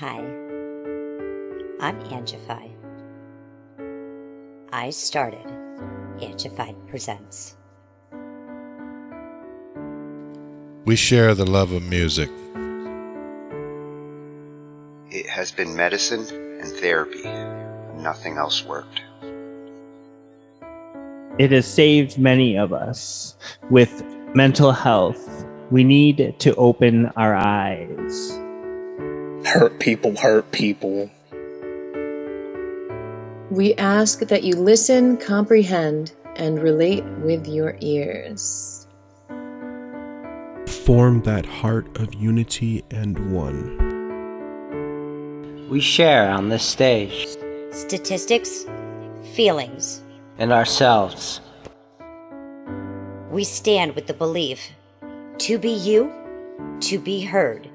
Hi, I'm Angified. I started Angified Presents. We share the love of music. It has been medicine and therapy. Nothing else worked. It has saved many of us. With mental health, we need to open our eyes. Hurt people hurt people. We ask that you listen, comprehend, and relate with your ears. Form that heart of unity and one. We share on this stage. Statistics, feelings, And ourselves. we stand with the belief to be you, to be heard,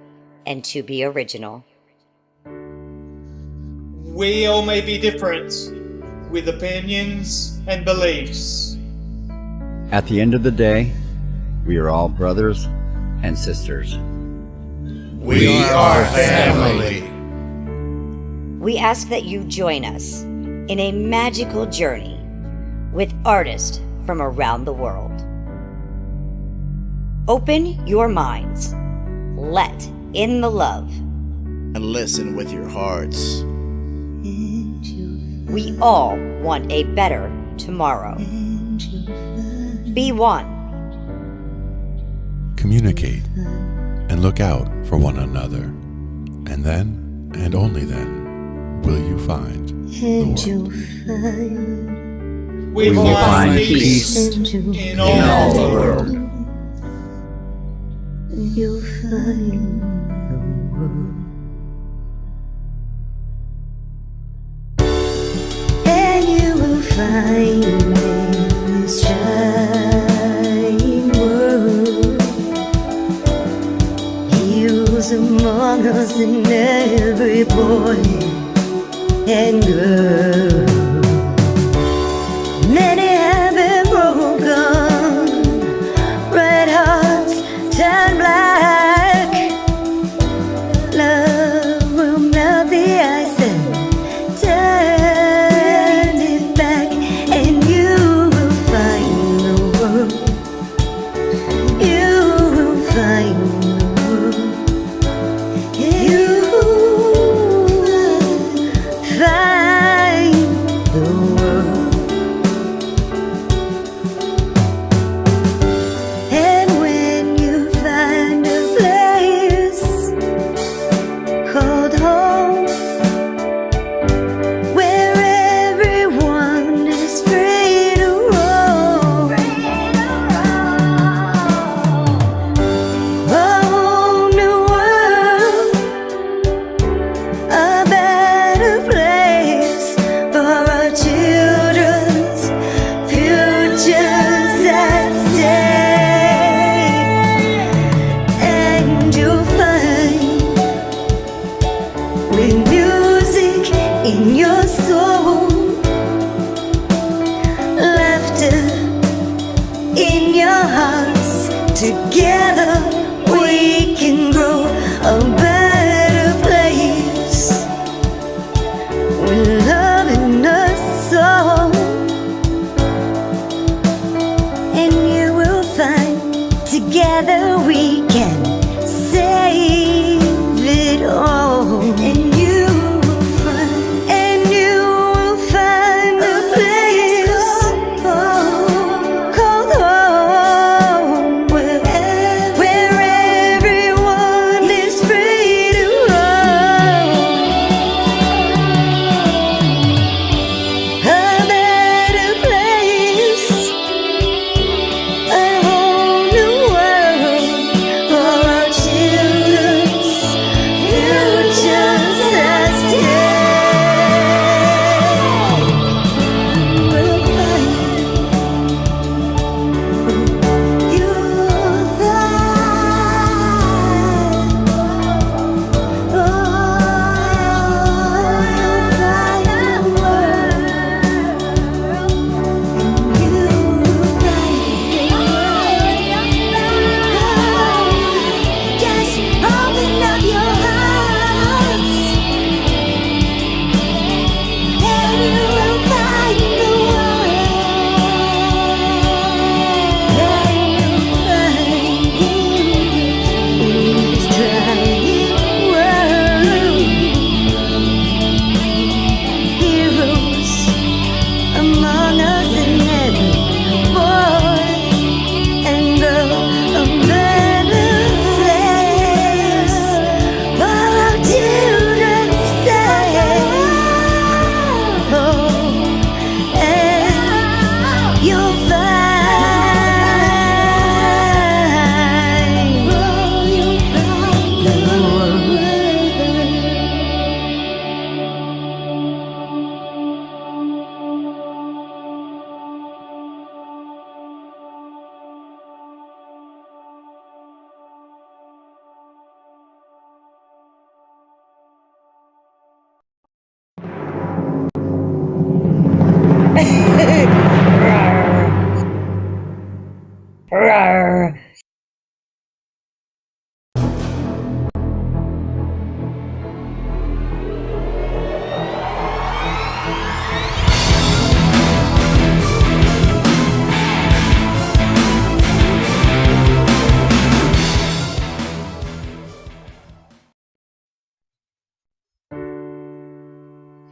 and to be original. We all may be different, with opinions and beliefs. At the end of the day, we are all brothers and sisters. We are family. We ask that you join us in a magical journey with artists from around the world. Open your minds, let in the love, and listen with your hearts. We all want a better tomorrow. Be one. Communicate and look out for one another. And then, and only then, will you find the world. We will find peace in all the world. You'll find the world. And you will find in this shining world heroes among us and every boy and girl. Many have been broken, red hearts turn black. Love will melt the ice and turn it back, and you will find the world. You will find the world. You will find the world. And when you find a place called home, where everyone is free to roam, a whole new world, a better place for our children's futures at stake. And you'll find with music in your soul, laughter in your hearts, together we can grow a better place with love in us all. And you will find together we can save it all. And you will find a place called home, where everyone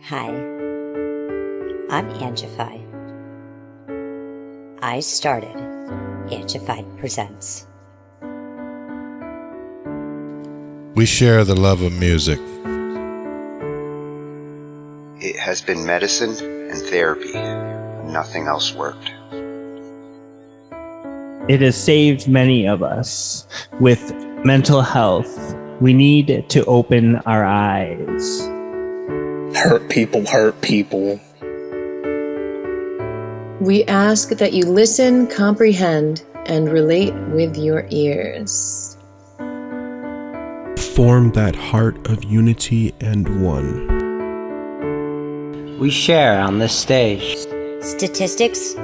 Hi, I'm Angified. I started Angified Presents. We share the love of music. It has been medicine and therapy. Nothing else worked. It has saved many of us. With mental health, we need to open our eyes. Hurt people hurt people. We ask that you listen, comprehend, and relate with your ears. Form that heart of unity and one. We share on this stage. Statistics,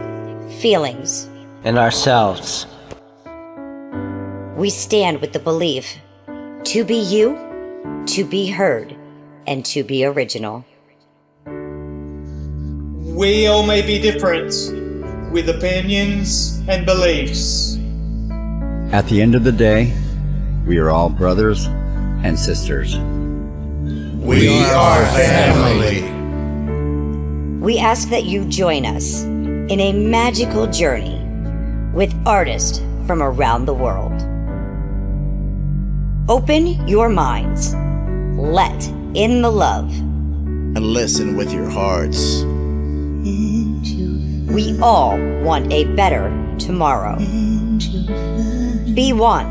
feelings, and ourselves. We stand with the belief to be you, to be heard, and to be original. We all may be different, with opinions and beliefs. At the end of the day, we are all brothers and sisters. We are family. We ask that you join us in a magical journey with artists from around the world. Open your minds, let in the love, And listen with your hearts. We all want a better tomorrow. Be one.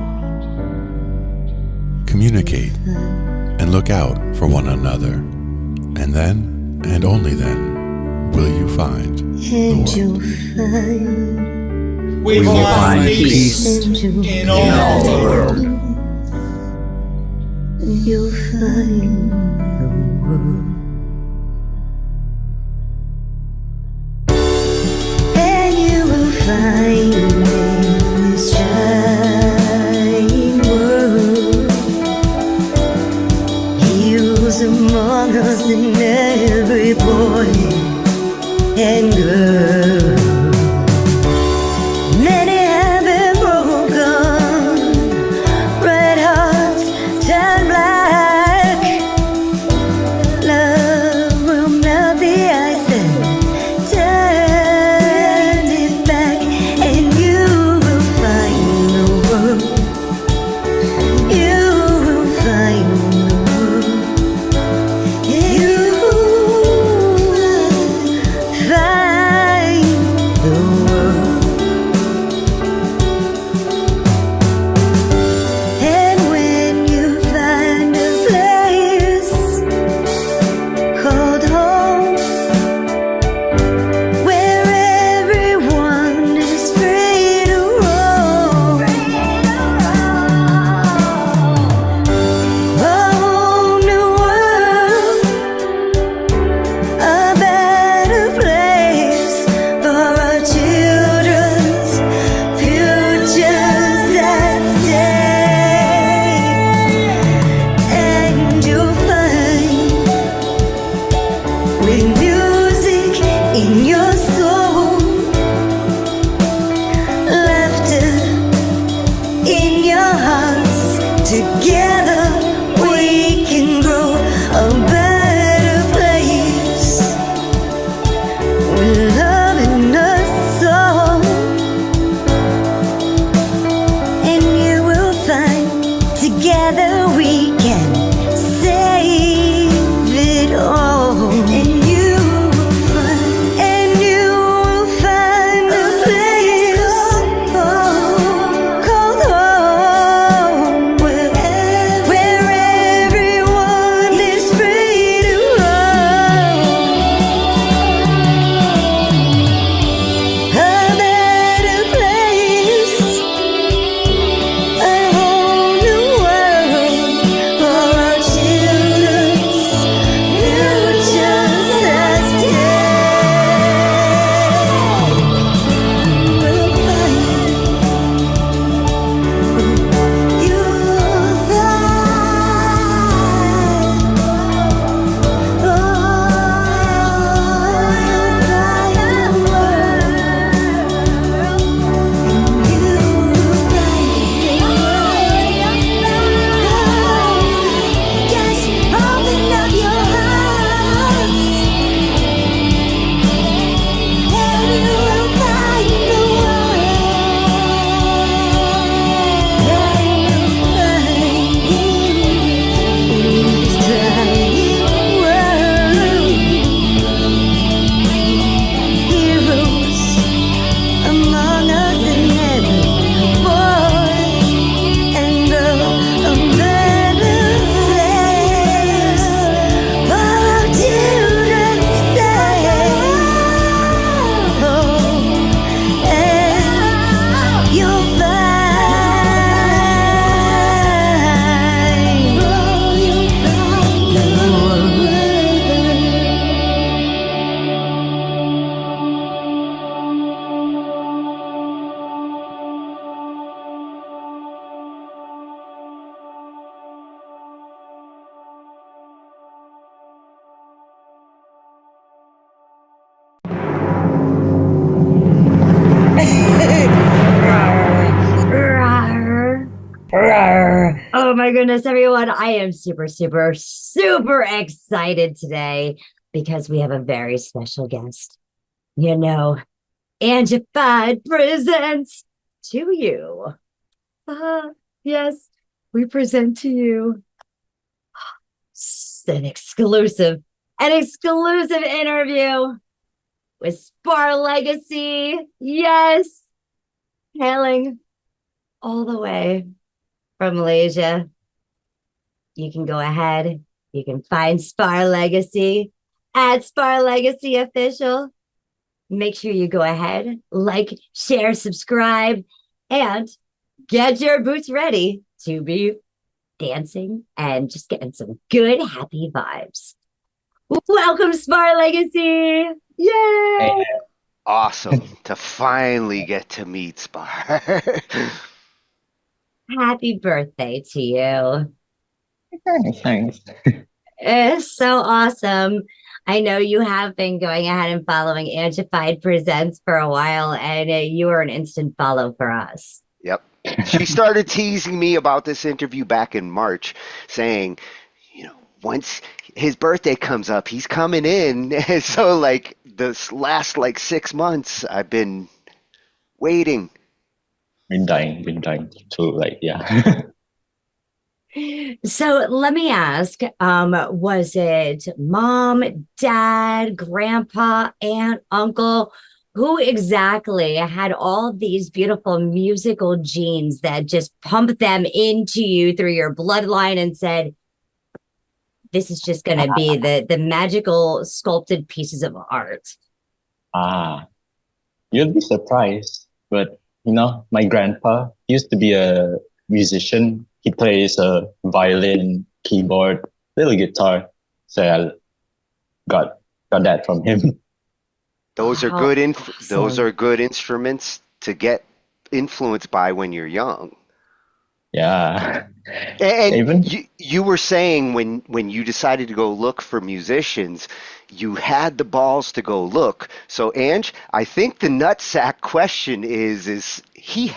Communicate and look out for one another. And then, and only then, will you find the world. We will find peace in all the world. You'll find the world. And you will find in this shining world. He was among us in every boy and girl. Many have been broken, red hearts turn black. Love will melt the ice and turn it back, and you will find the world. You will find the world. You will find the world. And when you find a place called home, where everyone is free to roam, a whole new world, a better place for our children's futures at stake. And you'll find, with music in your soul, laughter in your hearts, together we can grow a better place, with love in us all. And you will find, together we can save it all. And you will find, a place called home, where everyone is free to roam, a better place, a whole new world for Oh my goodness, everyone. I am super, super, super excited today because we have a very special guest. You know, Angified presents to you. Yes, we present to you an exclusive interview with SparLegacy. Yes, hailing all the way from Malaysia. You can go ahead. You can find SparLegacy at SparLegacy Official. Make sure you go ahead, like, share, subscribe, and get your boots ready to be dancing and just getting some good, happy vibes. Welcome, SparLegacy! Yay! Awesome to finally get to meet Spar. Happy birthday to you. Thanks. It's so awesome. I know you have been going ahead and following Angified Presents for a while, and you were an instant follow for us. Yep. She started teasing me about this interview back in March, saying, once his birthday comes up, he's coming in. So, like, this last, 6 months, I've been waiting. Been dying to, yeah. So let me ask, was it mom, dad, grandpa, aunt, uncle? Who exactly had all these beautiful musical genes that just pumped them into you through your bloodline and said, this is just going to be the magical sculpted pieces of art? You'll be surprised. But, my grandpa used to be a musician. He plays a violin, keyboard, little guitar. So I got that from him. Those are good those are good instruments to get influenced by when you're young. Yeah. And you were saying when you decided to go look for musicians, you had the balls to go look. So Ange, I think the nutsack question is he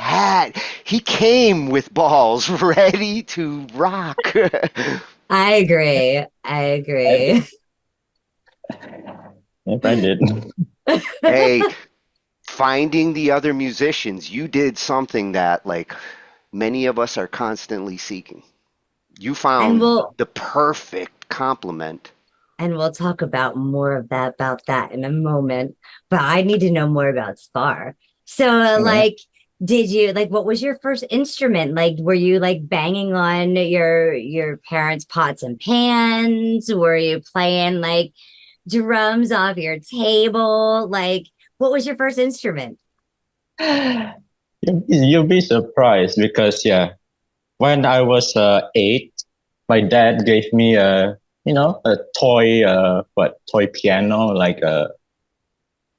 came with balls ready to rock. I agree. Yep, I did. Hey, finding the other musicians, you did something that many of us are constantly seeking. You found the perfect complement. And we'll talk about more about that in a moment. But I need to know more about Spar. So, did you what was your first instrument? Were you banging on your parents' pots and pans? Were you playing drums off your table? What was your first instrument? You'll be surprised because when I was 8, my dad gave me a toy toy piano, a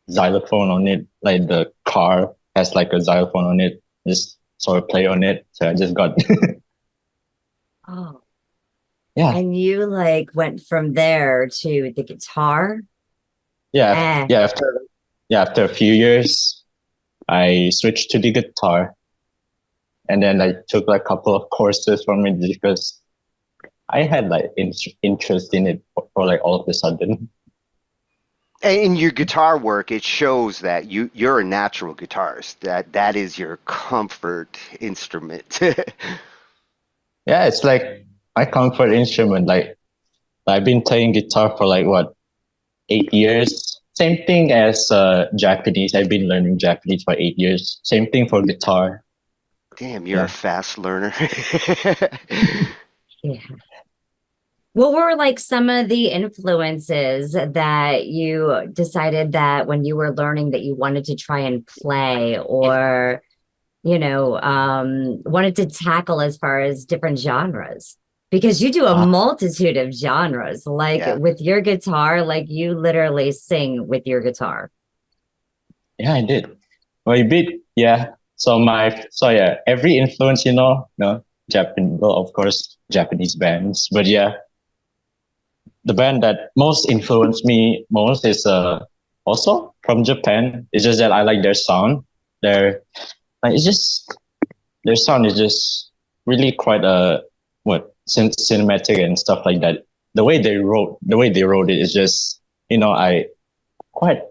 xylophone on it. The car has a xylophone on it. Just sort of play on it. So I just got. Oh. Yeah. And you went from there to the guitar? Yeah. After a few years, I switched to the guitar. And then I took a couple of courses from it because I had interest in it for all of a sudden. And in your guitar work, it shows that you're a natural guitarist. That is your comfort instrument. Yeah, it's my comfort instrument. I've been playing guitar for 8 years. Same thing as Japanese. I've been learning Japanese for 8 years. Same thing for guitar. Damn, you're a fast learner. Yeah. What were some of the influences that you decided that when you were learning that you wanted to try and play or, wanted to tackle as far as different genres? Because you do a multitude of genres, with your guitar, you literally sing with your guitar. Yeah, I did. Well, a bit, yeah. So every influence, of course, Japanese bands, but the band that most influenced me most is also from Japan. It's just that I like their sound. Their sound is just really quite cinematic and stuff like that. The way they wrote it is just, I quite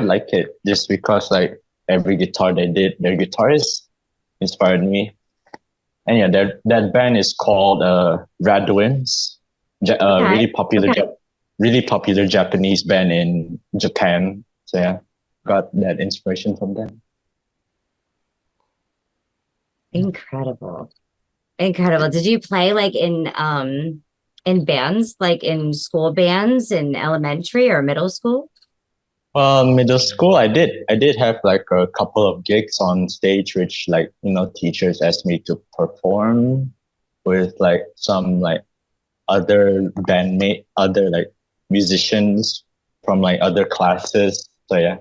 like it, just because like every guitar they did, their guitarist inspired me. And yeah, that band is called Radwimps, really popular Japanese band in Japan. So yeah, got that inspiration from them. Incredible. Did you play like in bands, like in school bands in elementary or middle school? Well, middle school, I did have like a couple of gigs on stage, which like, teachers asked me to perform with like some like other like musicians from like other classes. So yeah.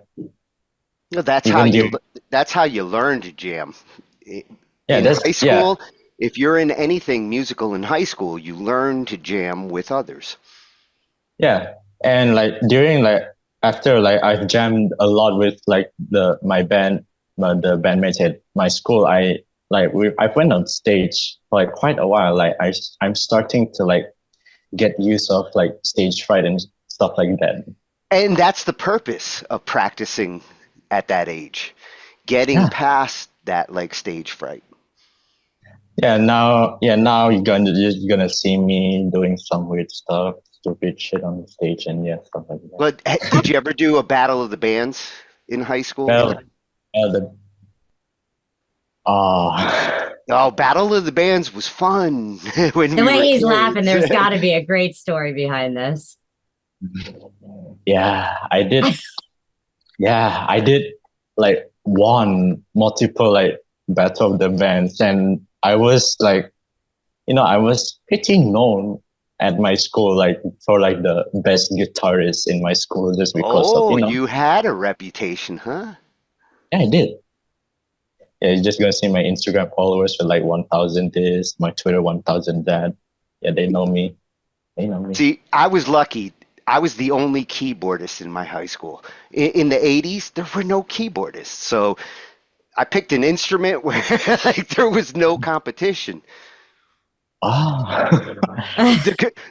No, that's how you learn to jam. In high school, yeah. If you're in anything musical in high school, you learn to jam with others. Yeah. And like after like I've jammed a lot with like the bandmates at my school, I went on stage for like quite a while. Like I'm starting to like get used of like stage fright and stuff like that. And that's the purpose of practicing at that age, getting past that like stage fright. Yeah, now you're gonna see me doing some weird stuff, stupid shit on the stage, and yeah, stuff like that. But did you ever do a battle of the bands in high school? Battle of the Bands was fun. When the way he's laughing, there's got to be a great story behind this. Yeah, I did. I did like won multiple like battle of the bands, and I was like, I was pretty known at my school like for like the best guitarist in my school, just because of, you had a reputation, huh? Yeah, I did. Yeah, you're just gonna see my Instagram followers for like 1,000 this, my Twitter 1,000 that. Yeah, they know me. See, I was lucky. I was the only keyboardist in my high school. In the 80s, there were no keyboardists. So I picked an instrument where like there was no competition. The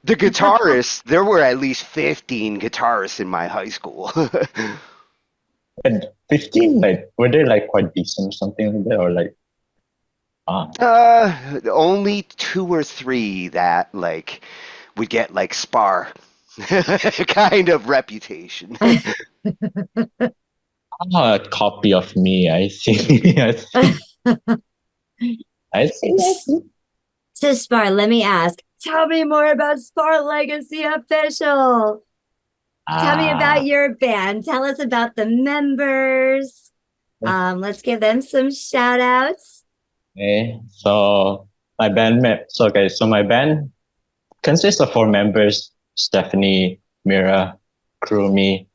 guitarists, there were at least 15 guitarists in my high school. And 15, like, were they like quite decent or something like that, or like? Only 2 or 3 that like would get like spar kind of reputation. A copy of me, I see. I see. So Spar, let me ask. Tell me more about SparLegacy Official. Tell me about your band. Tell us about the members. Let's give them some shout outs. Okay, so my band consists of 4 members: Stephanie, Mirah, Kurumi,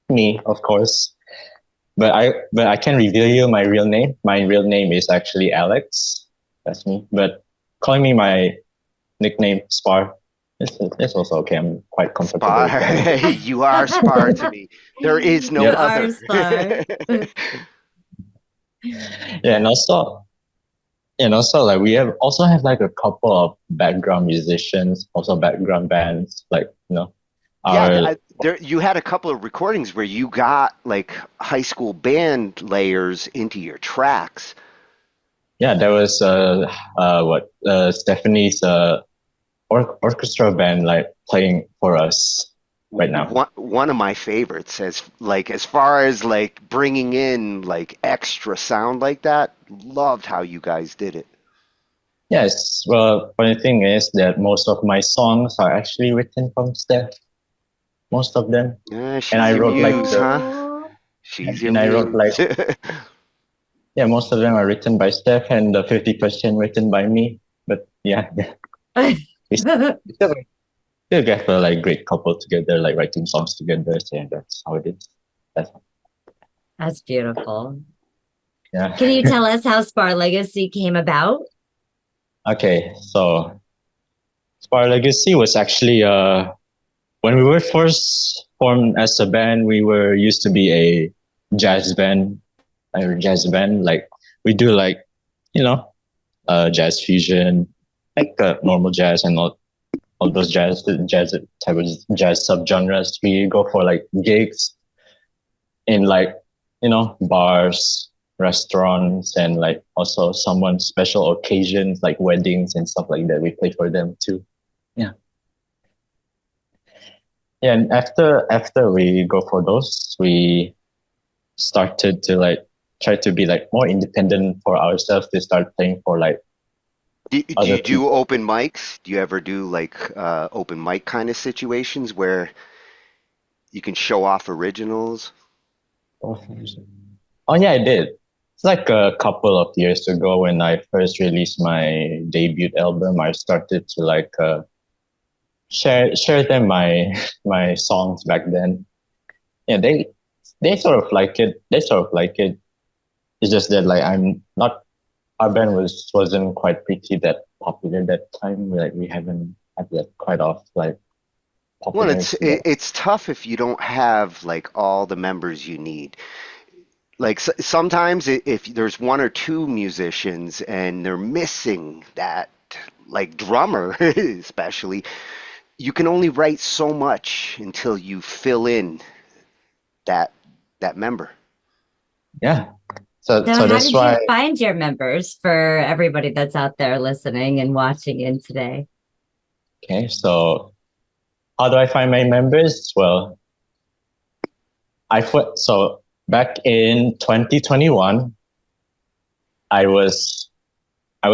me, of course. But I can reveal you my real name. My real name is actually Alex. That's me. But calling me my nickname Spar, it's also okay. I'm quite comfortable. Spar. You are Spar to me. There is no other. Yeah, and also like we have like a couple of background musicians, also background bands, like you had a couple of recordings where you got like high school band layers into your tracks. Yeah, there was Stephanie's orchestra band like playing for us right now. One of my favorites, as far as like bringing in like extra sound like that. Loved how you guys did it. Yes, well, funny thing is that most of my songs are actually written from Steph. Most of them. She's and I wrote muse, She's your muse. Yeah, most of them are written by Steph, and the 50% written by me. But yeah. We still get a like great couple together, like writing songs together. So yeah, that's how it is. That's beautiful. Yeah. Can you tell us how SparLegacy came about? Okay, so SparLegacy was actually when we were first formed as a band, we were used to be a jazz band. Like we do like jazz fusion, like normal jazz and all those jazz type of jazz subgenres. We go for like gigs in like, bars, restaurants, and like also someone's special occasions like weddings and stuff like that. We play for them too. Yeah. Yeah, and after we go for those, we started to like try to be like more independent for ourselves, to start playing for like. Do you do open mics? Do you ever do like open mic kind of situations where you can show off originals? Oh yeah, I did. It's like a couple of years ago when I first released my debut album. I started to like share them my songs back then. Yeah, they sort of like it. They sort of like it. It's just that like our band wasn't quite pretty that popular that time. We haven't had that quite off like. Well, it's tough if you don't have like all the members you need. Like sometimes if there's one or two musicians and they're missing that like drummer especially, you can only write so much until you fill in that member. Yeah. So how that's did why you find your members for everybody that's out there listening and watching in today? Okay, so how do I find my members? Well, so back in 2021, I was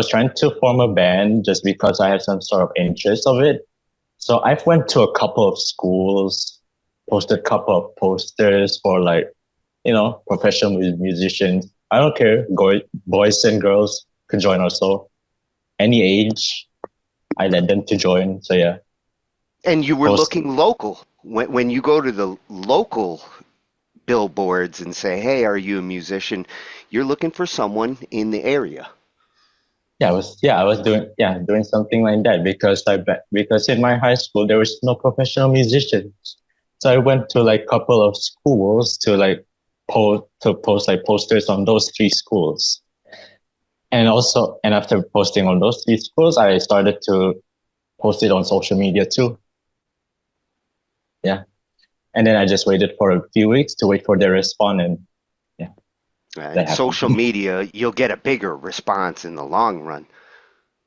trying to form a band just because I had some sort of interest of it. So I went to a couple of schools, posted a couple of posters for like, professional musicians. I don't care, boys and girls could join also. Any age, I led them to join. So yeah. And you were looking local. When you go to the local billboards and say, "Hey, are you a musician?" You're looking for someone in the area. I was doing something like that because in my high school there was no professional musicians. So I went to like a couple of schools to like post like posters on those 3 schools. And after posting on those 3 schools, I started to post it on social media too. Yeah. And then I just waited for a few weeks to wait for their response, and yeah. Social media, you'll get a bigger response in the long run.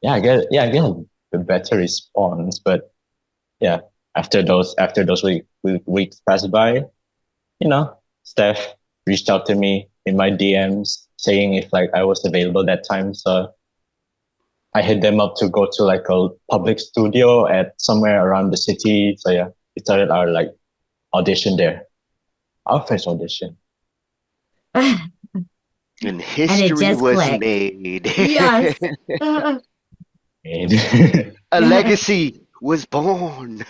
Yeah, I get a better response, but yeah, after those weeks passed by, Steph reached out to me in my DMs saying if like I was available that time. So I hit them up to go to like a public studio at somewhere around the city. So yeah, we started our like audition there, our first audition. And history was made. Yes. A legacy was born.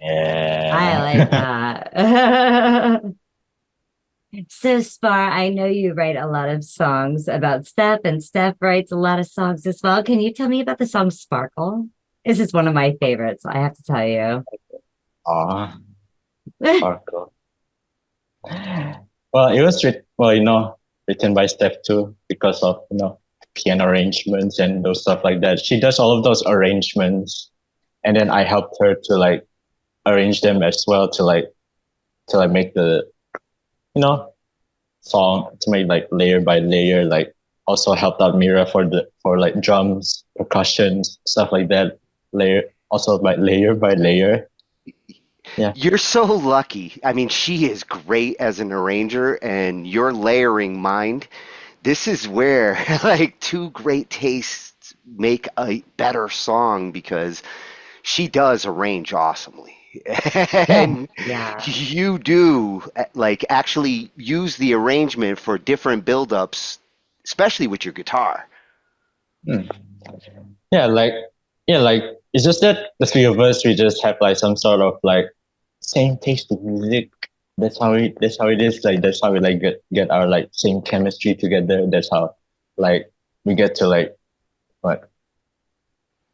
Yeah. I like that. So, Spar, I know you write a lot of songs about Steph, and Steph writes a lot of songs as well. Can you tell me about the song Sparkle? This is one of my favorites, I have to tell you. Sparkle. Well, it was written by Steph too, because of piano arrangements and those stuff like that. She does all of those arrangements, and then I helped her to like arrange them as well to make the song, to make like layer by layer. Like also helped out Mirah for like drums, percussions, stuff like that. Layer by layer. Yeah. You're so lucky. I mean, she is great as an arranger, and your layering mind. This is where like 2 great tastes make a better song, because she does arrange awesomely. And you do like actually use the arrangement for different build-ups, especially with your guitar. Like it's just that the 3 of us, we just have like some sort of like same taste in music. That's how it is. Like that's how we like get our like same chemistry together. That's how like we get to like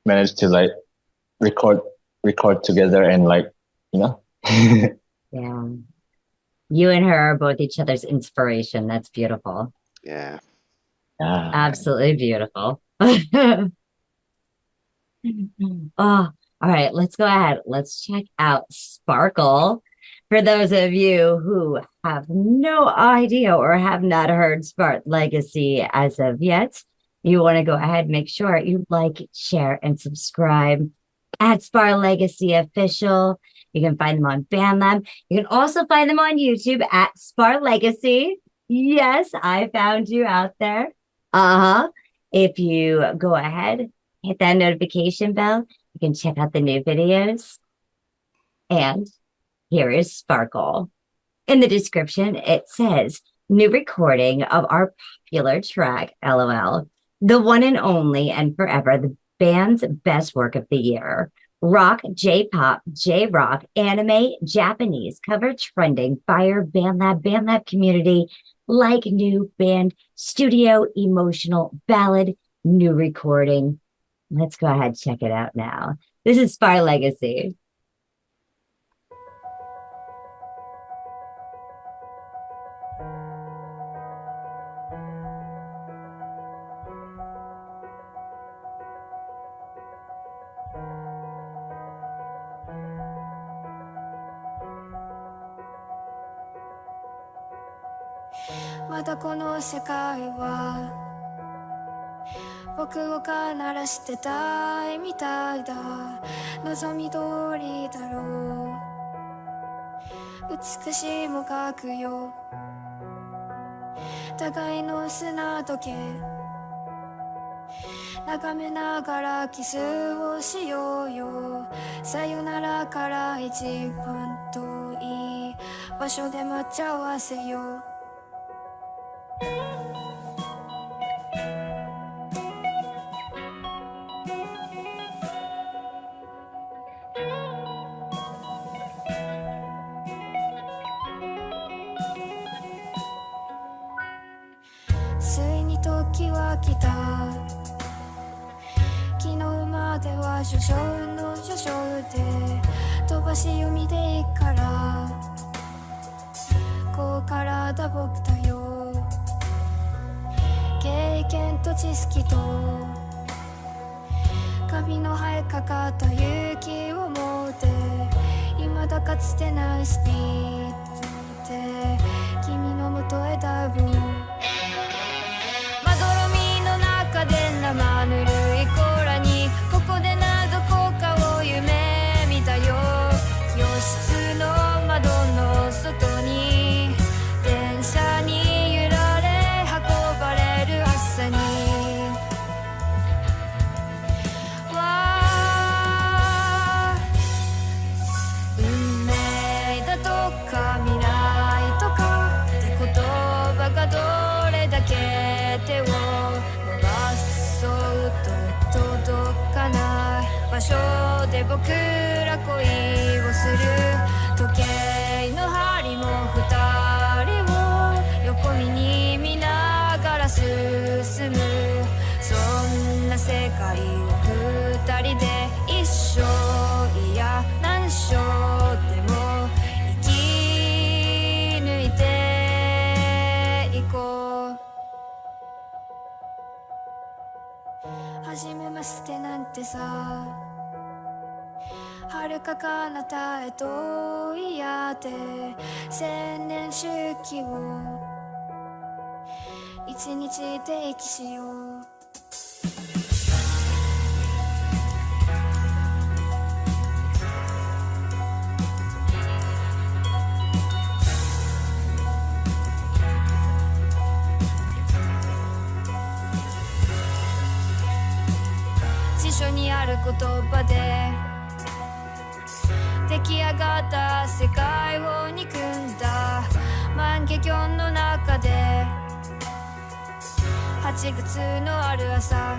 manage to like record together, and like Yeah. You and her are both each other's inspiration. That's beautiful. Yeah. Absolutely beautiful. Oh, all right, let's go ahead. Let's check out Sparkle. For those of you who have no idea or have not heard SparLegacy as of yet, you want to go ahead and make sure you like, share, and subscribe at SparLegacy Official. You can find them on BandLab. You can also find them on YouTube at SparLegacy. Yes, I found you out there. If you go ahead, hit that notification bell, you can check out the new videos. And here is Sparkle. In the description, it says, new recording of our popular track, LOL. The one and only and forever, the band's best work of the year. Rock, J-pop, J-rock, anime, Japanese, cover trending, fire, BandLab community, like new band, studio, emotional, ballad, new recording. Let's go ahead and check it out now. This is SparLegacy.まだこの世界は僕を鳴らしてたいみたいだ望み通りだろう美しいも書くよ互いの砂時計眺めながらキスをしようよさよならから一番遠い場所で待ち合わせよついに時は来た昨日までは序章の序章で飛ばし読みでいいからこうからだ僕だよ経験と知識と髪の生えかかった勇気を持って未だかつてないスピードで君のもとへダイブ生ぬるい子らにここでなどこかを夢見たよ教室の窓の外に電車に揺られ運ばれる朝にわあ運命だとか未来とかって言葉がどれだけ手を届かない場所で僕ら恋をする時計の針も二人を横目に見ながら進むそんな世界を二人で一生いや何生でも生き抜いていこう初めましてなんてさ遥か彼方へと嫌で千年周期を一日で息しよう辞書にある言葉で出来上がった世界を憎んだ万華鏡の中で8月のある朝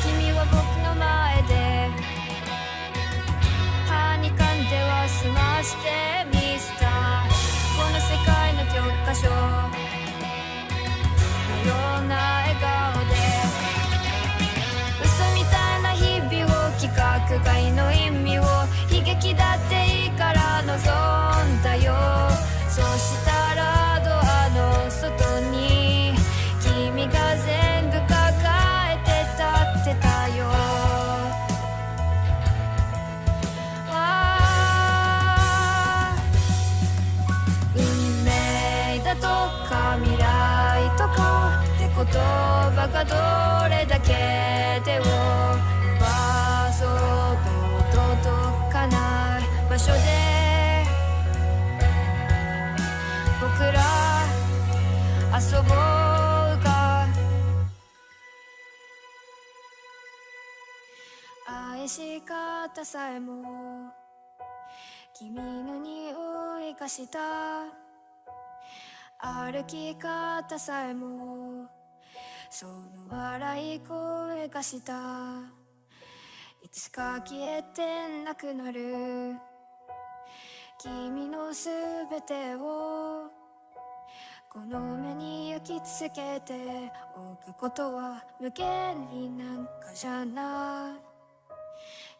君は僕の前で歯に噛んでは済ましてみせたこの世界の教科書のような笑顔で嘘みたいな日々を企画外の意味を悲劇だっていいから望んだよそうしたらドアの外にてたよ。運命だとか未来とかって言葉がどれだけ手を伸ばそうと届かない場所で僕ら遊ぼうか。愛し方さえも君の匂いがした。歩き方さえもその笑い声がした。いつか消えてなくなる君のすべてをこの目に焼き付けておくことは無限になんかじゃない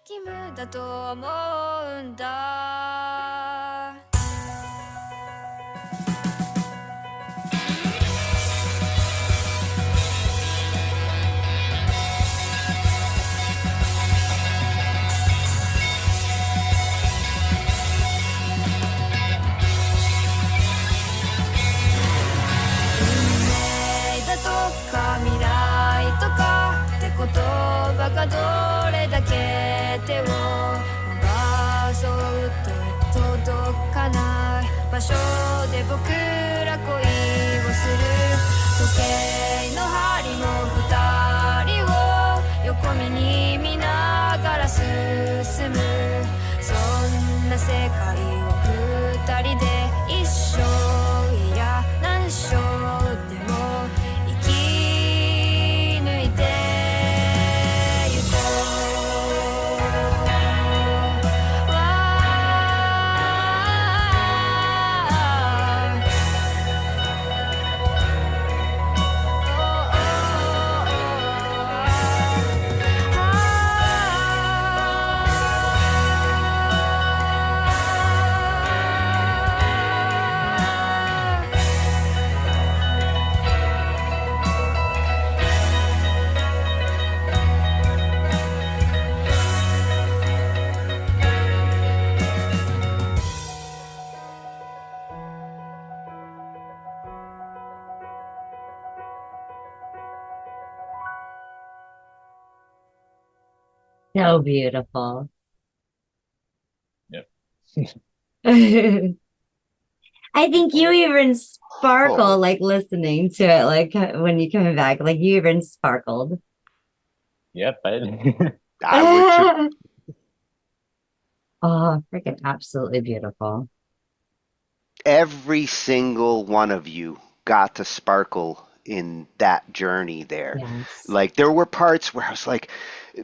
義務だと思うんだ。未来とかって言葉がどれだけ手を伸ばそうと届かない場所で僕ら恋をする。時計の針も二人を横目に見ながら進む。そんな世界を二人で一生いや何生でもSo beautiful. Yep. I think you even sparkle like listening to it, like when you coming back, like you even sparkled. Yep. I would too. Oh, freaking absolutely beautiful. Every single one of you got to sparkle in that journey there. Yes. Like there were parts where I was like,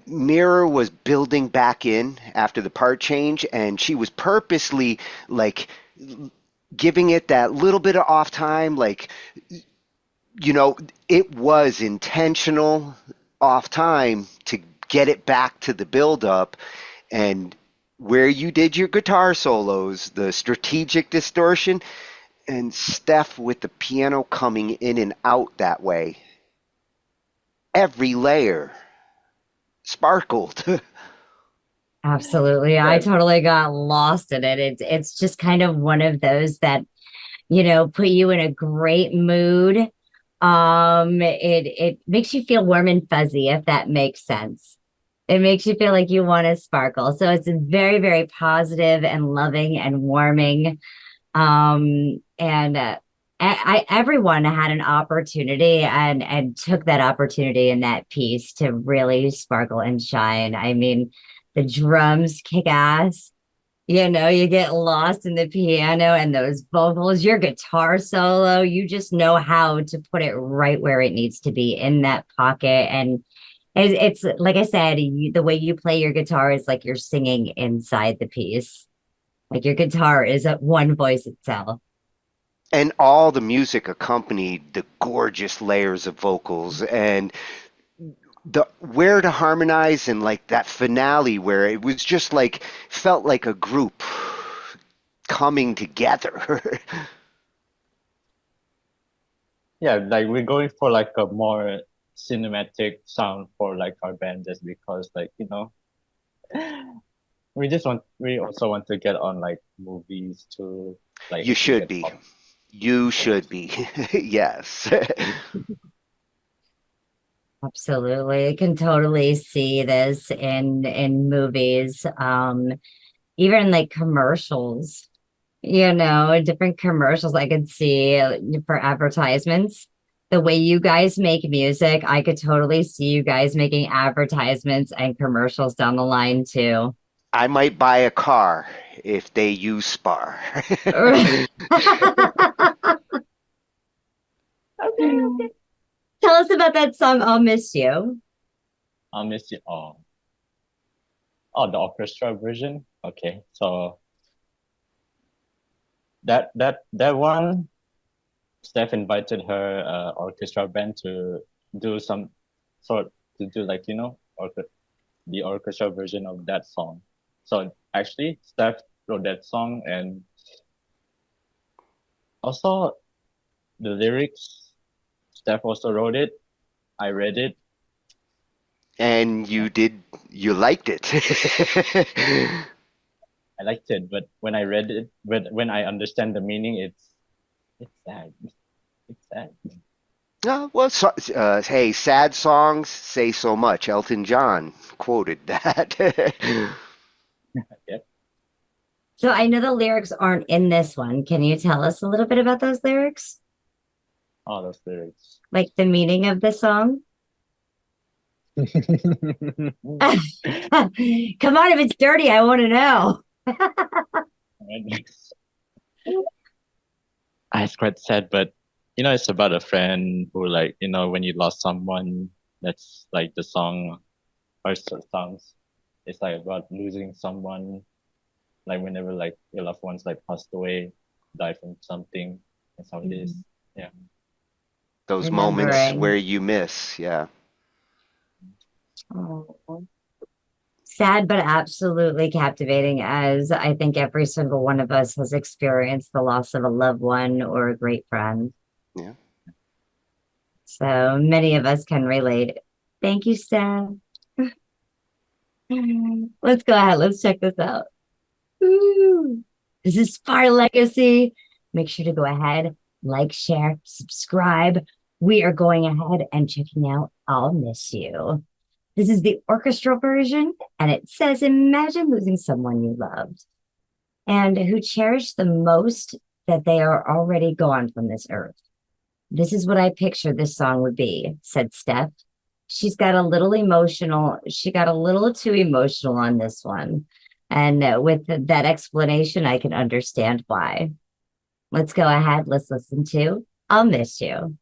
Mirah was building back in after the part change, and she was purposely like giving it that little bit of off time. Like, you know, it was intentional off time to get it back to the build up. And where you did your guitar solos, the strategic distortion, and Steph with the piano coming in and out that way. Every layer sparkled. Absolutely. I totally got lost in it. It's just kind of one of those that, you know, put you in a great mood. It makes you feel warm and fuzzy, if that makes sense. It makes you feel like you want to sparkle. So it's very, very positive and loving and warming. Everyone had an opportunity and took that opportunity in that piece to really sparkle and shine. I mean, the drums kick ass. You know, you get lost in the piano and those vocals, your guitar solo, you just know how to put it right where it needs to be in that pocket. And it's like I said, the way you play your guitar is like you're singing inside the piece. Like your guitar is one voice itself. And all the music accompanied the gorgeous layers of vocals and the where to harmonize, and like that finale where it was just like felt like a group coming together. Yeah, like we're going for like a more cinematic sound for like our band, just because like we also want to get on like movies too. Like You should be. You should be. Yes. Absolutely. I can totally see this in movies. Even like commercials, different commercials I could see for advertisements. The way you guys make music, I could totally see you guys making advertisements and commercials down the line too. I might buy a car if they use Spar. Okay. Tell us about that song, I'll Miss You. I'll miss you. Oh, the orchestra version. Okay, so that one, Steph invited her orchestra band to do like the orchestra version of that song. So actually, Steph wrote that song, and also the lyrics, Steph also wrote it. I read it. And you liked it. I liked it, but when I read it, when I understand the meaning, it's sad. It's sad. Well, hey, sad songs say so much. Elton John quoted that. Yep. So I know the lyrics aren't in this one. Can you tell us a little bit about those lyrics? Oh, those lyrics. Like the meaning of the song? Come on, if it's dirty, I want to know. It's quite sad, but it's about a friend who, like, when you lost someone, that's like the song or songs. It's like about losing someone, like whenever like your loved ones like passed away, died from something. That's how it is. Yeah. Those moments where you miss, yeah. Oh. Sad, but absolutely captivating, as I think every single one of us has experienced the loss of a loved one or a great friend. Yeah. So many of us can relate. Thank you, Steph. Let's go ahead. Let's check this out. Ooh. This is SparLegacy. Make sure to go ahead, like, share, subscribe. We are going ahead and checking out I'll Miss You. This is the orchestral version, and it says, imagine losing someone you loved and who cherished the most that they are already gone from this earth. This is what I picture this song would be, said Steph. She's got a little emotional. She got a little too emotional on this one. And with that explanation, I can understand why. Let's go ahead. Let's listen to I'll Miss You.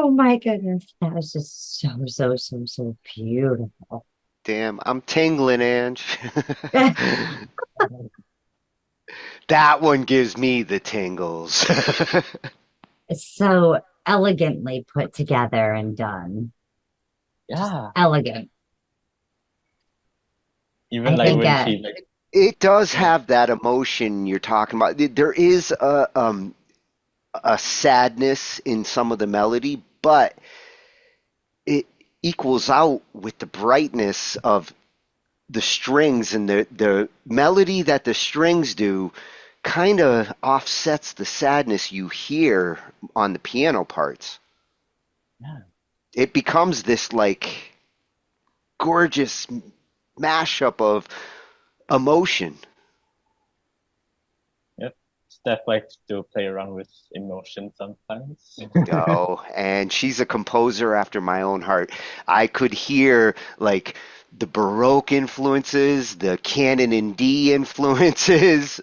Oh my goodness. That was just so beautiful. Damn, I'm tingling, Ange. That one gives me the tingles. It's so elegantly put together and done. Yeah. Elegant. Even like when she like, it does have that emotion you're talking about. There is a sadness in some of the melody, but it equals out with the brightness of the strings, and the melody that the strings do kind of offsets the sadness you hear on the piano parts. Yeah. It becomes this like gorgeous mashup of emotion. Yep. Steph likes to play around with emotion sometimes. Oh, and she's a composer after my own heart. I could hear like the Baroque influences, the canon in D influences.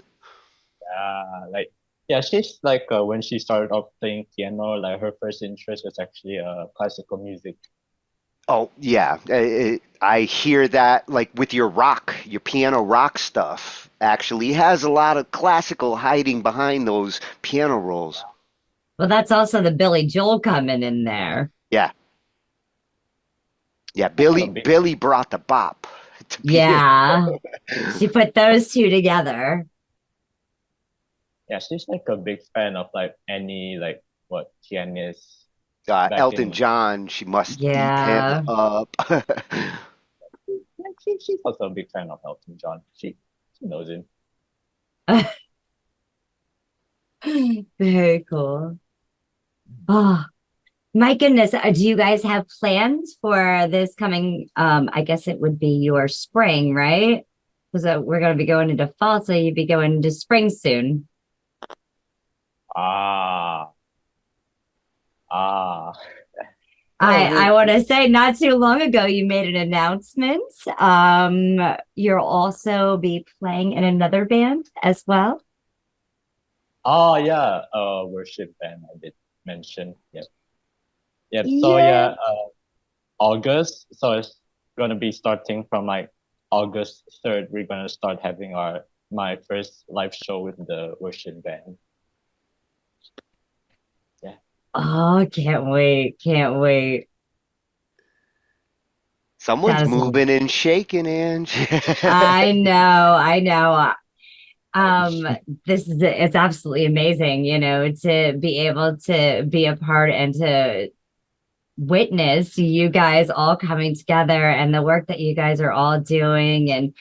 She's like when she started off playing piano, like her first interest was actually classical music. Oh yeah, I hear that like with your piano rock stuff actually has a lot of classical hiding behind those piano rolls. Well, that's also the Billy Joel coming in there. Yeah. Yeah, Billy brought the bop. Yeah. She put those two together. Yeah, she's like a big fan of like any like what pianist. Elton John, she must eat him up. She's also a big fan of Elton John. She knows him. Very cool. Oh, my goodness. Do you guys have plans for this coming, I guess it would be your spring, right? Because we're going to be going into fall, so you'd be going into spring soon. I want to say not too long ago you made an announcement. You'll also be playing in another band as well. Oh yeah, worship band I did mention. Yep. So August. So it's gonna be starting from like August 3rd. We're gonna start having my first live show with the worship band. Oh, can't wait. Someone's moving and shaking, Ange. I know. It's absolutely amazing, to be able to be a part and to witness you guys all coming together and the work that you guys are all doing and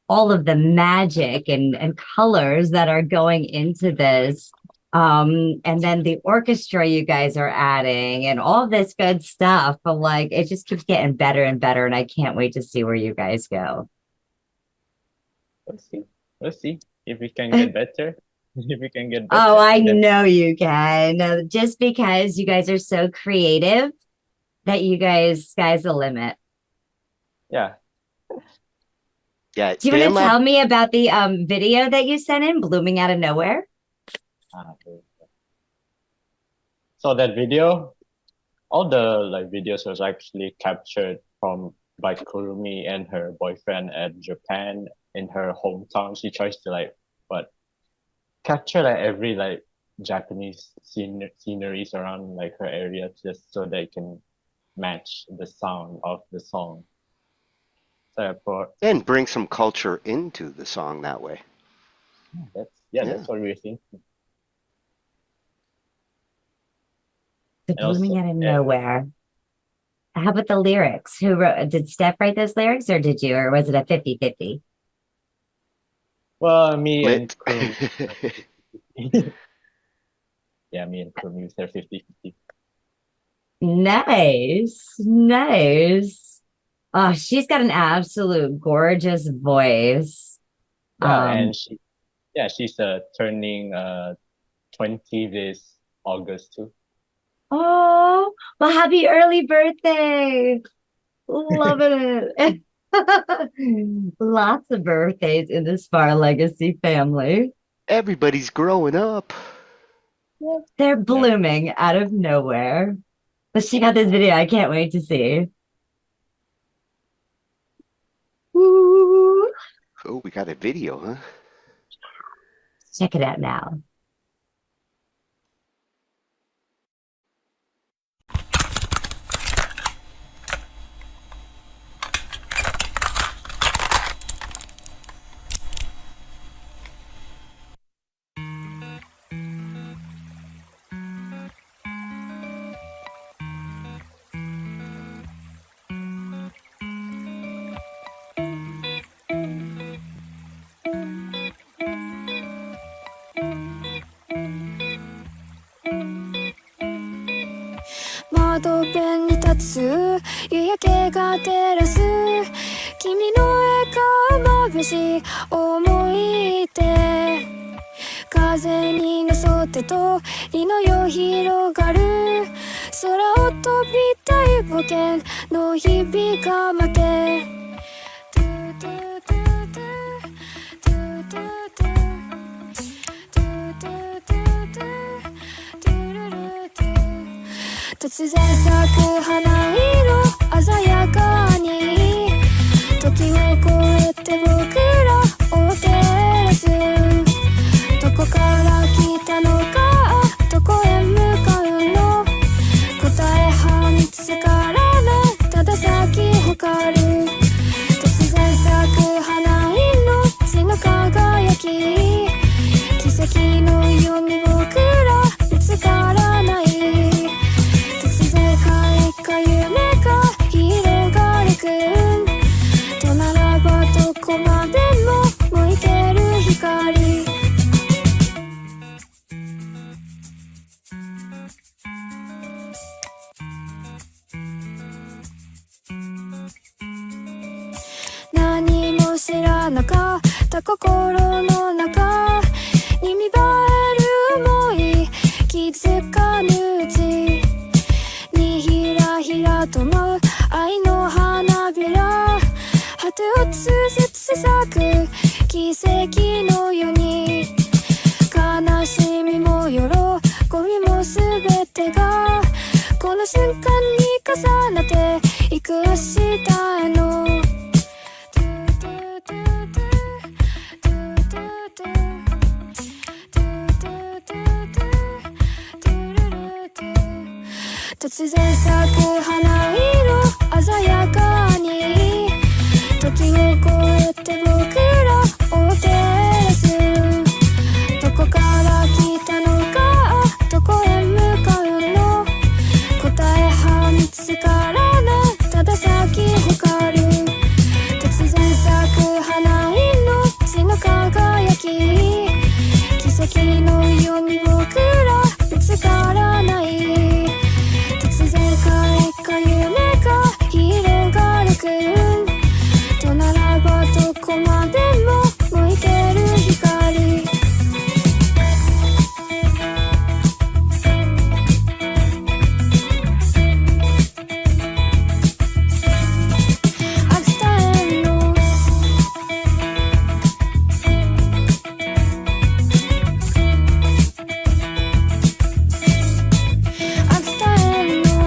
all of the magic and colors that are going into this. And then the orchestra you guys are adding and all this good stuff. But like, it just keeps getting better and better. And I can't wait to see where you guys go. We'll see if we can get better. Oh, I know you can. No, just because you guys are so creative that you guys, sky's the limit. Yeah. Yeah. Do you want to tell me about the video that you sent in, Blooming Out of Nowhere? So that video, all the videos was actually captured by Kurumi and her boyfriend at Japan in her hometown. She tries to capture every Japanese sceneries around her area just so they can match the sound of the song. And bring some culture into the song that way. That's what we're thinking. Blooming Out of Nowhere. How about the lyrics? Did Steph write those lyrics or did you, or was it a 50-50? Well, me and Kurumi. Yeah, me and Kurumi, they're 50-50. Nice. Oh, she's got an absolute gorgeous voice. And she's turning 20 this August too. Oh, well, happy early birthday. Loving it. Lots of birthdays in the SparLegacy family. Everybody's growing up. They're blooming out of nowhere. Let's check out this video. I can't wait to see. Oh, we got a video, huh? Check it out now.窓辺に立つ夕焼けが照らす君の笑顔眩しい思い出風に乗そって鳥のよう広がる空を飛びたい冒険の日々が待て突然咲く花色鮮やかに時を超えて僕らを照らすどこから来たのかどこへ向かうの答えは見つからないただ咲き誇る突然咲く花色血の輝き奇跡のように僕ら見つからない夢が広がるくんとならばどこまでも向いてる光何も知らなかった心の中に芽生える想い気づかぬうちひらひらと舞う愛の花びら果てをつづつ咲く奇跡のように悲しみも喜びもすべてがこの瞬間に重なっていく明日への突然咲く花色鮮やかに時を超えて僕らを照らすどこから来たのかどこへ向かうの答えは見つからないただ咲き誇る突然咲く花色血の輝き奇跡のように僕ら見つからない夢が広がるくんとならばどこまでも向いてる光秋田への秋田への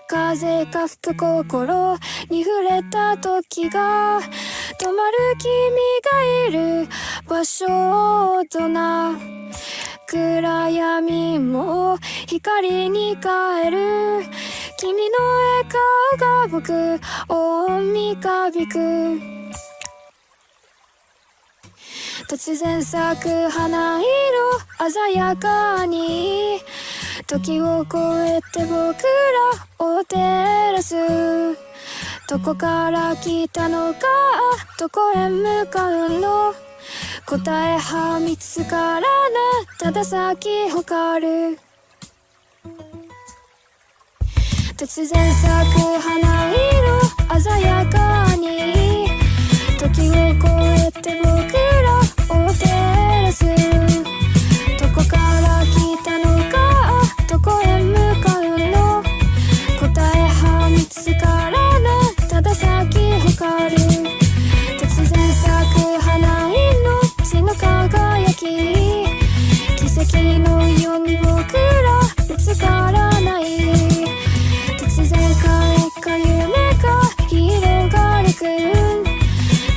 風が吹く心に触れた時が止まる君がいる場所とな暗闇も光に変える君の笑顔が僕を見かびく突然咲く花色鮮やかに時を超えて僕らを照らすどこから来たのかどこへ向かうの答えは見つからないただ咲き誇る突然咲く花色鮮やかに時を超えて僕らを照らすどこから来たのかどこへ向かうの答えは見つからないただ咲き誇る突然咲く花色血の輝き奇跡のように僕ら見つからない突然彼か夢か広がるく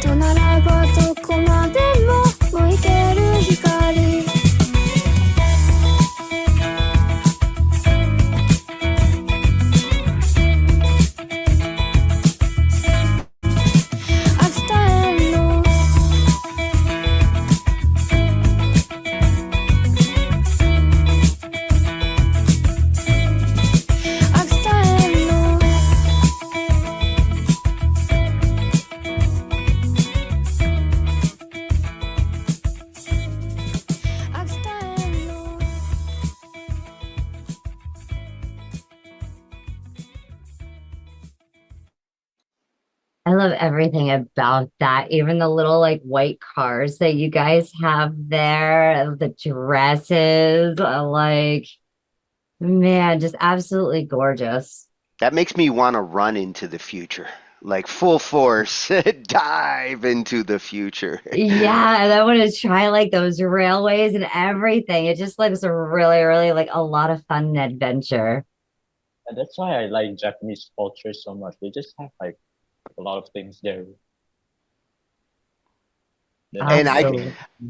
とならばどこまでも向いてる光I love everything about that. Even the little like white cars that you guys have there, the dresses, like, man, just absolutely gorgeous. That makes me want to run into the future, like full force, dive into the future. Yeah, and I want to try like those railways and everything. It just looks really, really like a lot of fun and adventure. And that's why I like Japanese culture so much. They just have like a lot of things there. Yeah. And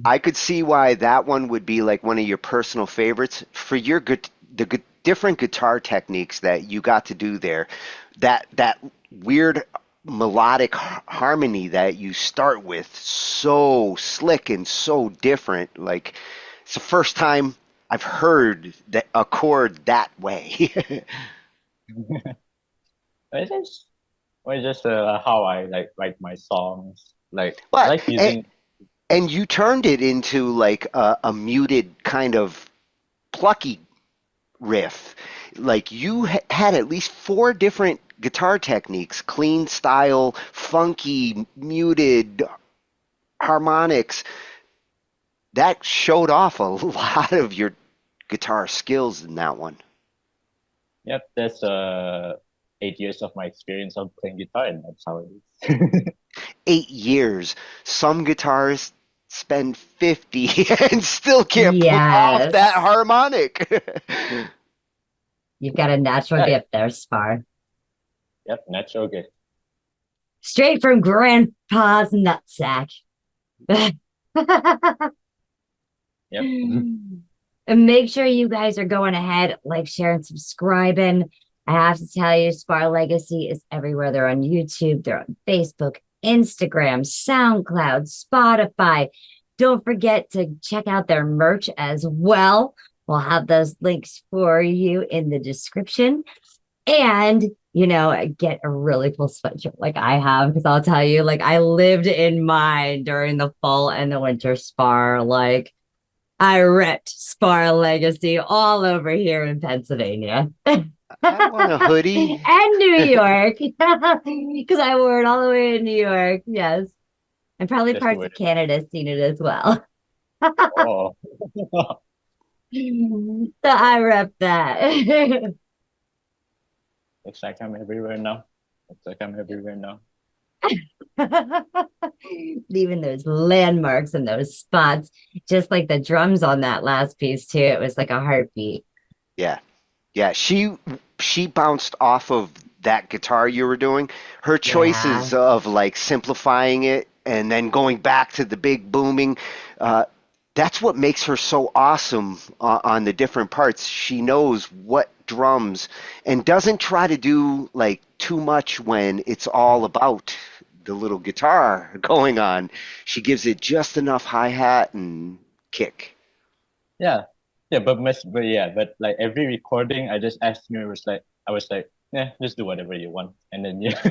I could see why that one would be like one of your personal favorites for your different guitar techniques that you got to do there. That weird melodic harmony that you start with, so slick and so different. Like it's the first time I've heard a chord that way. It's just how I like write my songs. Like But I like using. and you turned it into like a muted kind of plucky riff. Like you had at least 4 different guitar techniques: clean style, funky, muted, harmonics. That showed off a lot of your guitar skills in that one. Yep, that's 8 years of my experience of playing guitar, and that's how it is. 8 years. Some guitarists spend 50 and still can't pull off that harmonic. You've got a natural gift there, Spar. Yep, natural gift. Straight from Grandpa's nutsack. Yep. And make sure you guys are going ahead, like, share, and subscribing. I have to tell you, SparLegacy is everywhere. They're on YouTube, they're on Facebook, Instagram, SoundCloud, Spotify. Don't forget to check out their merch as well. We'll have those links for you in the description. And, you know, get a really cool sweatshirt like I have, because I'll tell you, like, I lived in mine during the fall and the winter Spar. Like, I repped SparLegacy all over here in Pennsylvania. I want a hoodie. And New York, because I wore it all the way in New York. Yes. And probably Just parts wear of it. Canada seen it as well. Oh. So I rep that. Looks like I'm everywhere now. Leaving those landmarks and those spots, just like the drums on that last piece too. It was like a heartbeat. Yeah. She bounced off of that guitar you were doing. Her choices of like simplifying it and then going back to the big booming, that's what makes her so awesome on the different parts. She knows what drums and doesn't try to do like too much when it's all about the little guitar going on. She gives it just enough hi-hat and kick. Yeah, but like every recording, I just asked her. I was like, yeah, just do whatever you want, and then just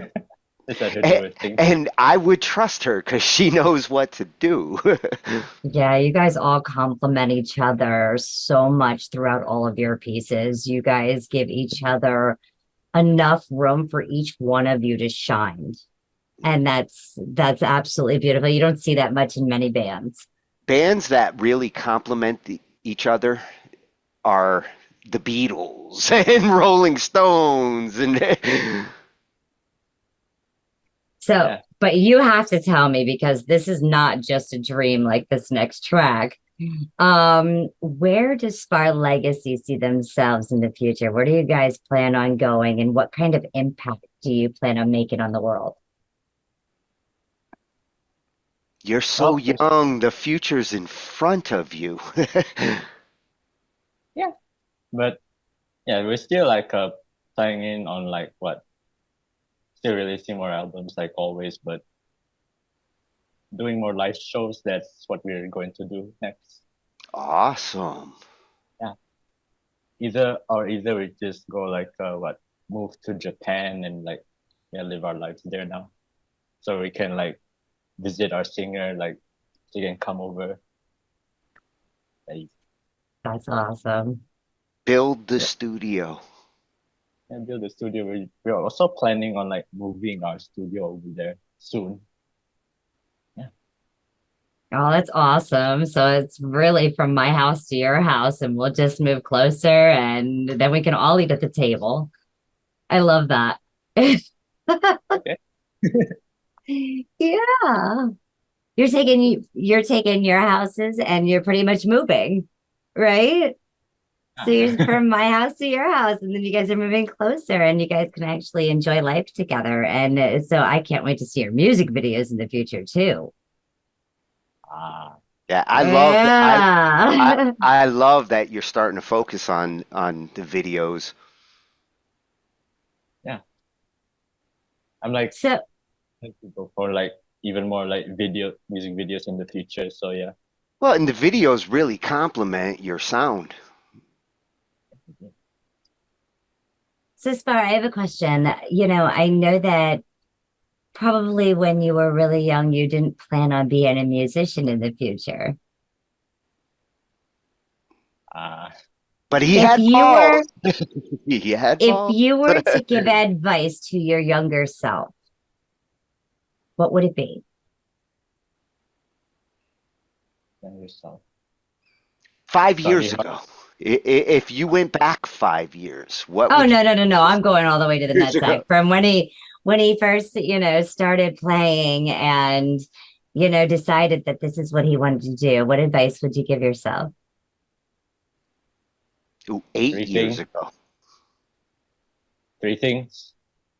let her do her thing. And I would trust her because she knows what to do. Yeah, you guys all complement each other so much throughout all of your pieces. You guys give each other enough room for each one of you to shine. And that's absolutely beautiful. You don't see that much in many bands. Bands that really complement each other are the Beatles and Rolling Stones. But you have to tell me, because this is not just a dream like this next track. Where does SparLegacy see themselves in the future? Where do you guys plan on going, and what kind of impact do you plan on making on the world? You're so young. The future's in front of you. Yeah. But yeah, we're still like tying in on like still releasing more albums like always, but doing more live shows. That's what we're going to do next. Awesome. Yeah. Either we just go like move to Japan and like live our lives there now, so we can like visit our singer, like she can come over. That's awesome. Build the studio. And build the studio. We're also planning on like moving our studio over there soon. Oh, that's awesome. So it's really from my house to your house, and we'll just move closer, and then we can all eat at the table. I love that. Okay. Yeah. You're taking your houses and you're pretty much moving, right? So you're from my house to your house, and then you guys are moving closer, and you guys can actually enjoy life together. And so I can't wait to see your music videos in the future too. Yeah, I love that you're starting to focus on the videos. Yeah. I'm like to go for like even more like music videos in the future. So yeah. Well, and the videos really complement your sound. So Spar, I have a question. I know that probably when you were really young, you didn't plan on being a musician in the future. But he had balls. If you were to give advice to your younger self, what would it be? Younger self. 5 years ago. If you went back 5 years, what? Oh, no. I'm going all the way to the nutsack. From when he first, started playing and, decided that this is what he wanted to do. What advice would you give yourself? Ooh, 8 years ago. 3 things: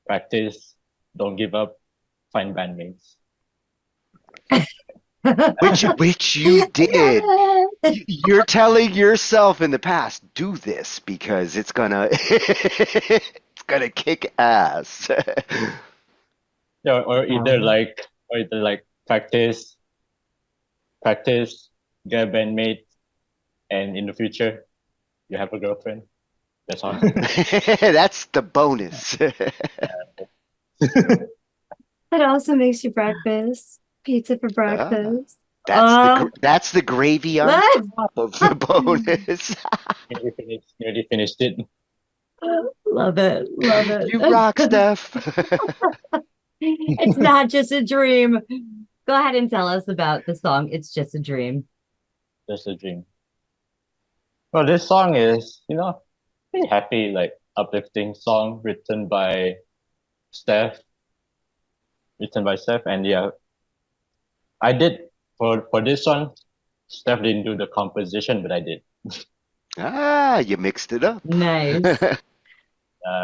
practice, don't give up, find bandmates. which you did. You're telling yourself in the past, do this because it's gonna kick ass. Yeah, or either like practice, get a bandmate, and in the future you have a girlfriend. That's all. That's the bonus. That also makes you breakfast. Pizza for breakfast. That's the gravy on top of the bonus. You already finished it. Love it. You rock, Steph. It's not just a dream. Go ahead and tell us about the song. It's just a dream. Just a dream. Well, this song is, pretty happy, like uplifting song written by Steph. And yeah, I did for this one. Steph didn't do the composition, but I did. You mixed it up. Nice.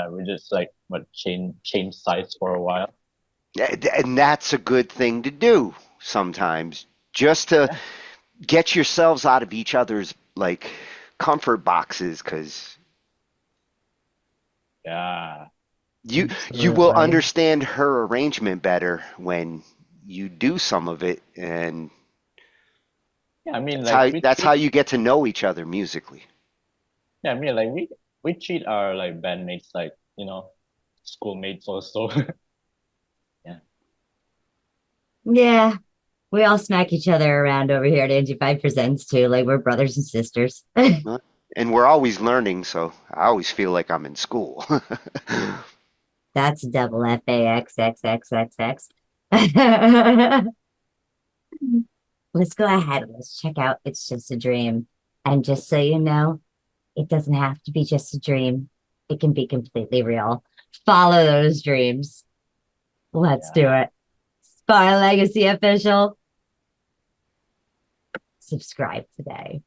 We just like change sides for a while. And that's a good thing to do sometimes, just to get yourselves out of each other's like comfort boxes, because you will understand her arrangement better when you do some of it, and I mean, that's how you get to know each other musically. Yeah, I mean, like we treat our like bandmates like schoolmates also. Yeah, we all smack each other around over here at Angified Presents too. Like we're brothers and sisters. And we're always learning, so I always feel like I'm in school. That's double FAXXXXX. Let's go ahead. Let's check out It's Just a Dream. And just so you know, it doesn't have to be just a dream. It can be completely real. Follow those dreams. Let's do it. SparLegacy Official. Subscribe today.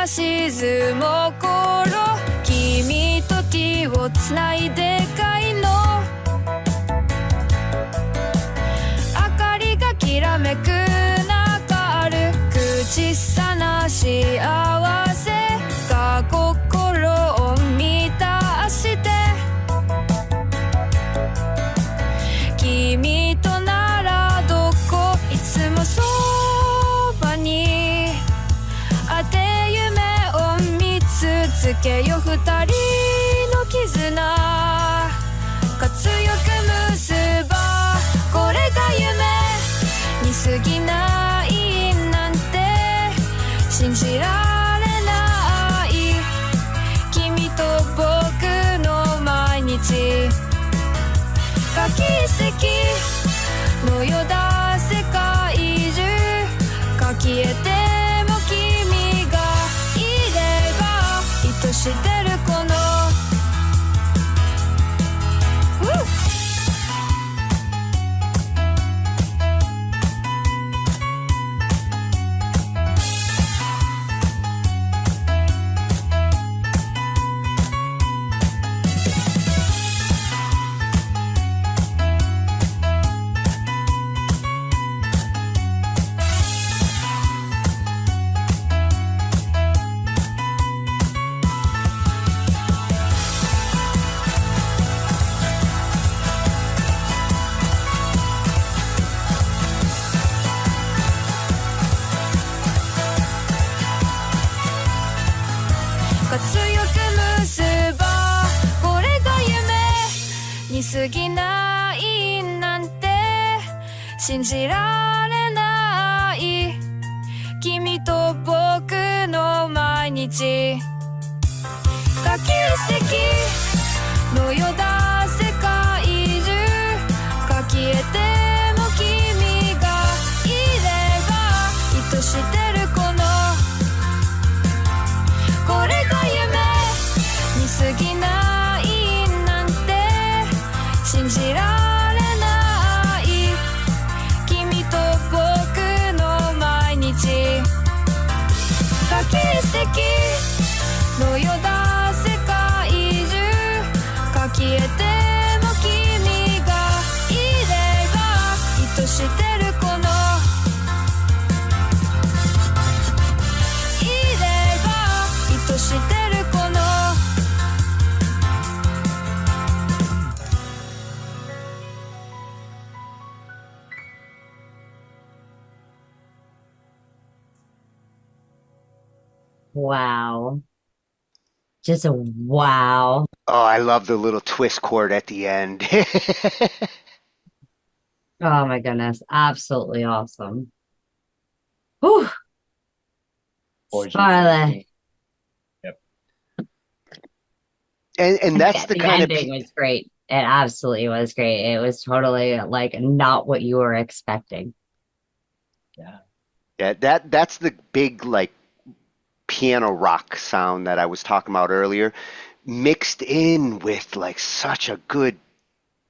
沈む頃君と手をつないでかいの明かりがきらめく中ある口さな幸せが心を満たして君とならどこいつもそばにあて続けよ二人の絆が強く結ばこれが夢に過ぎないなんて信じられない君と僕の毎日が奇跡のようだ世界中が消えて知ってるこの過ぎないなんて信じられない君と僕の毎日が奇跡のようだ世界中が消えても君がいれば愛してるこのこれが夢に過ぎない信じられない君と僕の毎日が奇跡のようだ世界中が消えて Wow. Just a wow. Oh, I love the little twist chord at the end. Oh my goodness. Absolutely awesome. Whew. Sparle. Yep. And that's the kind of ending was great. It absolutely was great. It was totally like not what you were expecting. Yeah, that's the big like piano rock sound that I was talking about earlier, mixed in with like such a good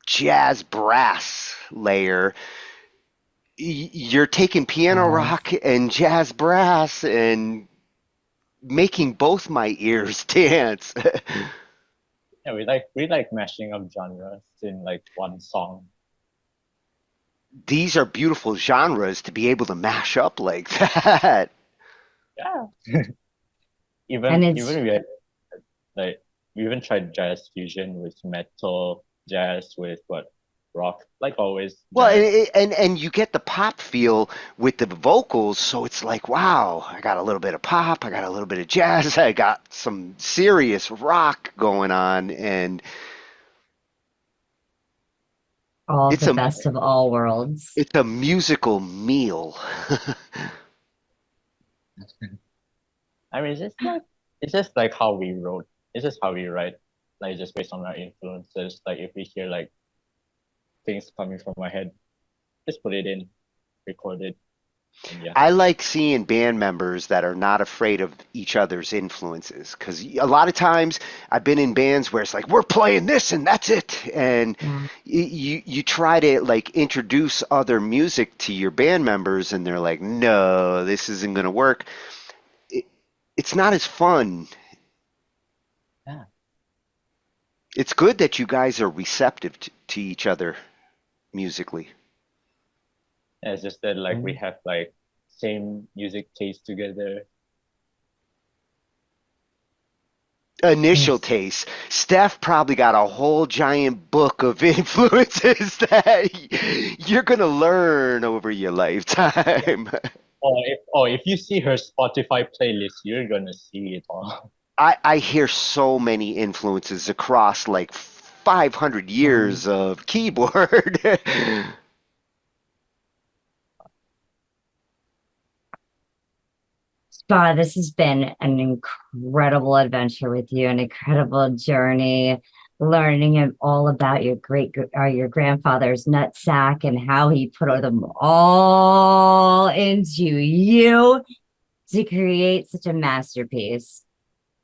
jazz brass layer. You're taking piano rock and jazz brass and making both my ears dance. Yeah, we like mashing up genres in like one song. These are beautiful genres to be able to mash up like that. Yeah. even we had, like we even tried jazz fusion with metal, jazz with rock, like always. Well, and you get the pop feel with the vocals, so it's like, wow, I got a little bit of pop, I got a little bit of jazz, I got some serious rock going on, and all the best of all worlds. It's a musical meal. I mean, it's just like how we wrote. It's just how we write, like just based on our influences. Like if we hear like things coming from my head, just put it in, record it. And yeah. I like seeing band members that are not afraid of each other's influences, because a lot of times I've been in bands where it's like we're playing this and that's it, and you try to like introduce other music to your band members and they're like, no, this isn't going to work. It's not as fun. Yeah. It's good that you guys are receptive to each other musically. Yeah, it's just that like we have like same music taste together. Initial taste. Steph probably got a whole giant book of influences that you're gonna learn over your lifetime. If you see her Spotify playlist, you're gonna see it all. I hear so many influences across like 500 years of keyboard. Spar, this has been an incredible adventure with you, an incredible journey, learning all about your your grandfather's nutsack and how he put them all into you to create such a masterpiece.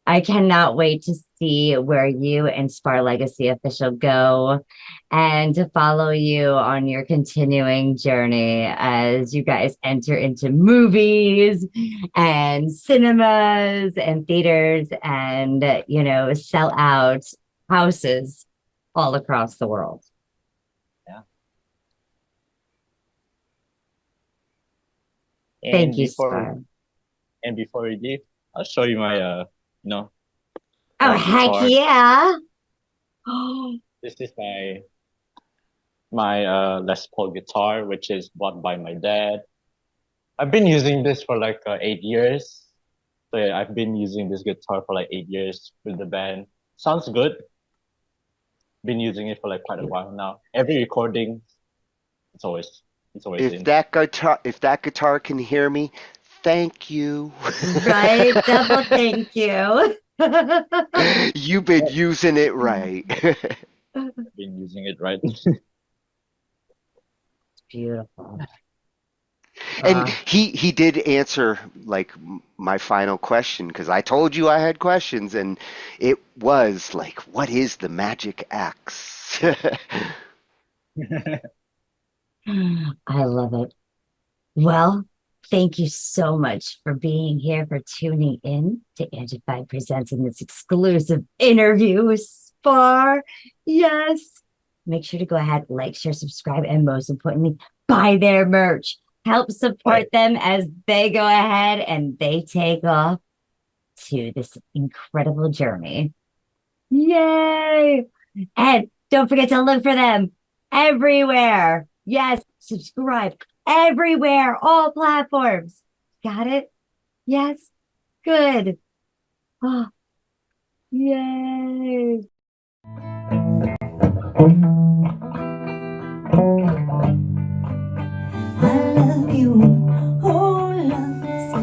I cannot wait to see where you and SparLegacy Official go and to follow you on your continuing journey as you guys enter into movies and cinemas and theaters and, sell out houses all across the world. Yeah. Thank you, Spar. And before we leave, I'll show you my oh, heck guitar. Yeah. This is my Les Paul guitar, which is bought by my dad. I've been using this for like 8 years. So yeah, I've been using this guitar for like 8 years with the band. Sounds good. Been using it for like quite a while now. Every recording, it's always if that guitar can hear me, thank you. Right, double thank you. You've been using it right. Been using it right. It's beautiful. And he did answer like my final question, because I told you I had questions, and it was like, what is the magic axe? I love it. Well, thank you so much for being here, for tuning in to Angified Presents in this exclusive interview with Spar. Yes. Make sure to go ahead, like, share, subscribe, and most importantly, buy their merch. Help support them as they go ahead and they take off to this incredible journey. Yay! And don't forget to look for them everywhere. Yes, subscribe everywhere, all platforms. Got it? Yes? Good. Oh, yay. I love you, oh loves.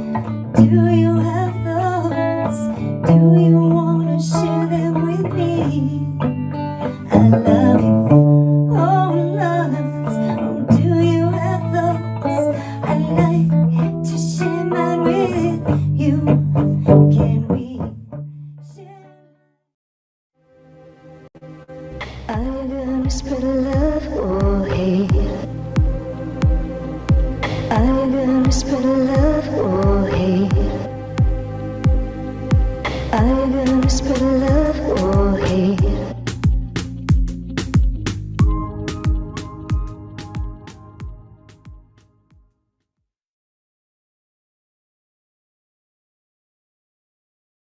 Do you have those? Do you wanna share them with me? I love you, oh loves. Oh, do you have those? I'd like to share mine with you. Can we share? Are you gonna spread love or hate? Are you gonna spread love or hate? Are you gonna spread love or hate?